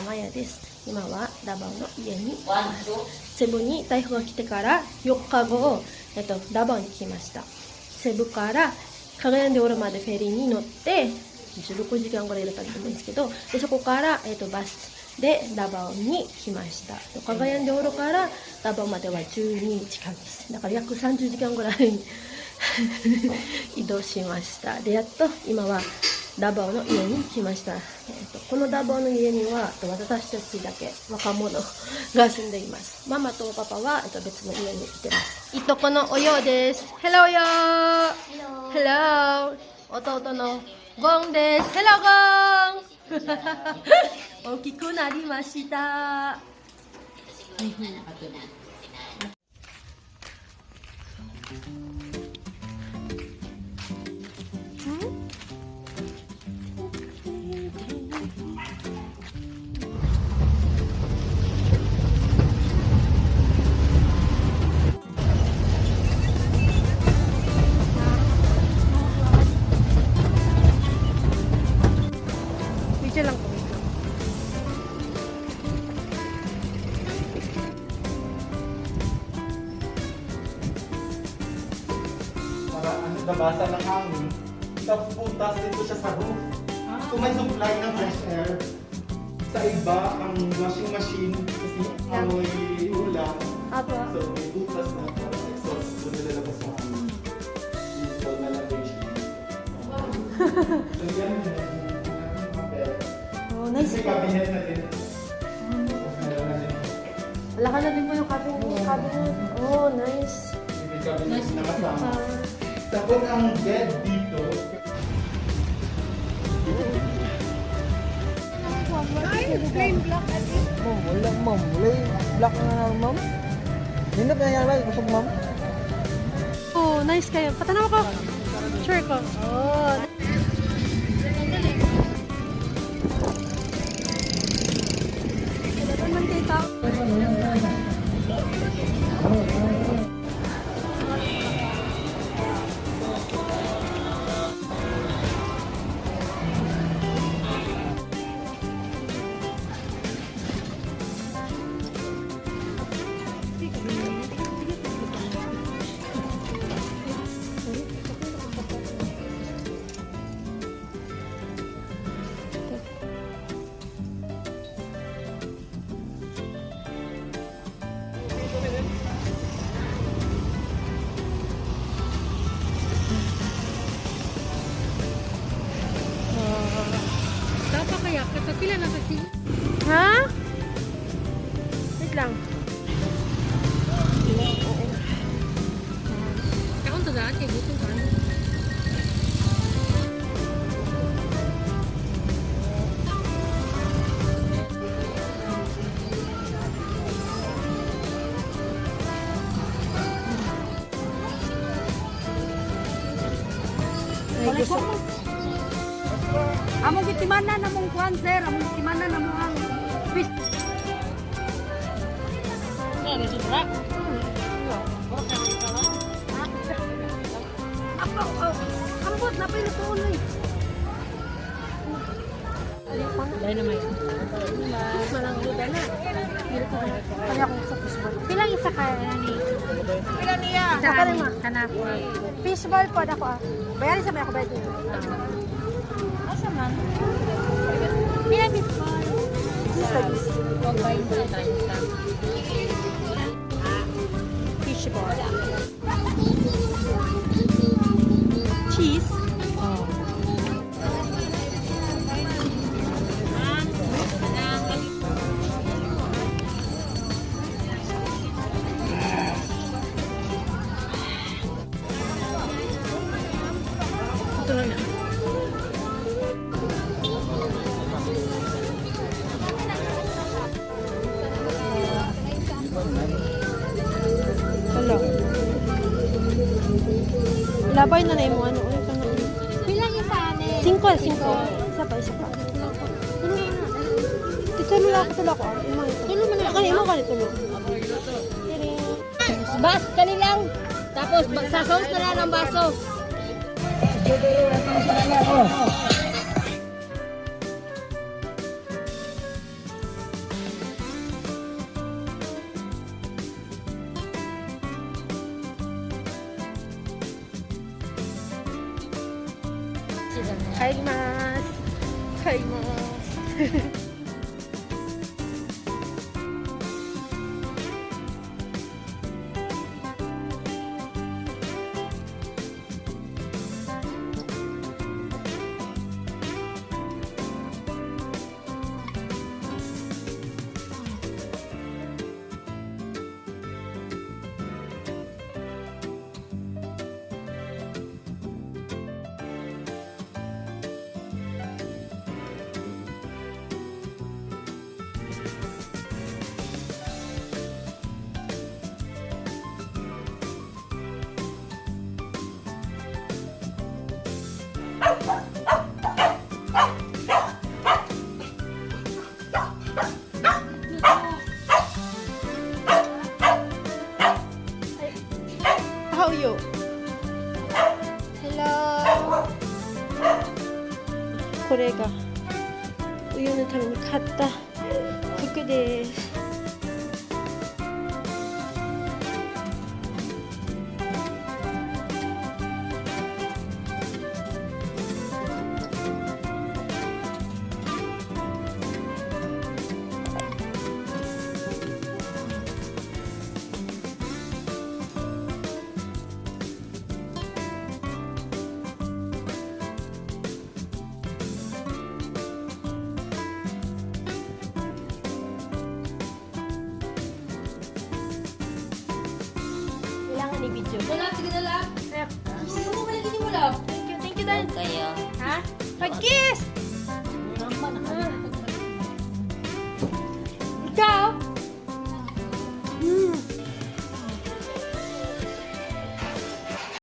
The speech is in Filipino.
マヤです。今はダバオの家にいます。セブに台風が来てから4日後、ダバオに来ました。セブからカガヤンでオールまでフェリーに乗って16時間ぐらいだったと思うんですけど、でそこから、バスでダバオに来ました。カガヤンでオールからダバオまでは12時間です。だから約30時間ぐらい移動しました。でやっと今はダバオの家に来ました。このダバオの家には私たちだけ若者が住んでいます。ママとパパは別の家にいてます。いとこのおようです。ヘロよー。ヘロー。弟のゴンです。ヘロゴン大きくなりました。Video lang ko. Para nabasa ng hangin. Tapos butas dito siya sa roof. So may supply ng fresh air. Sa iba, ang washing machine kasi amoy ulam. Apa? So may butas na parang exhaust. So nilalabas ng hangin. Install na lang yung machine. So yan yung papel. Oh, nice. Kasi cabinet na din. Meron na din. Wala ka na din mo yung cabinet. Oh, nice. May cabinet na kasama. Tapos ang bed dito. Plain black at least. Ma'am, wala ma'am. Wala black na nga ma'am. Hindi na yan ba? Kusog ma'am. Oh, nice kayo. Patanaw ko. Sure ko. Oh. Wala naman tita. Dapat kaya kapag pila na kasi. Ha? Wait lang. Kaon to dati gusto ka. Ay, gusto. Among gitimana na mong kwan sir, among gitimana na mo ang fish. Ano sa bra? Ako, ambot na pili ko uloy. Dahil na may. Malang duda na. Kaya akong sa fishball. Pilang isa ka ni? Pila niya? Sa Sa kanima. kanap. Fishball po ako ah. Bayarin sa may ako bayad dito. Asa man? Pilang bisbol. Fishball. Cheese. Ito na. Hello. Labay na na mo ano ulit na. Pilang isa ani? 5. Isa pa. Tulo ako. Imo ito. Tulo man na. Imo ka tulo. Bas kani lang. Tapos magsasaws na lang ng baso. 帰ります帰りますHow are you? Hello. これが冬のために買った服です。Kailangan i-video. Wala, sige na lang. Sige mo, malagin mo lang. Thank you, Dan. Kayo. Ha? Pag-kiss! Naman, Ikaw?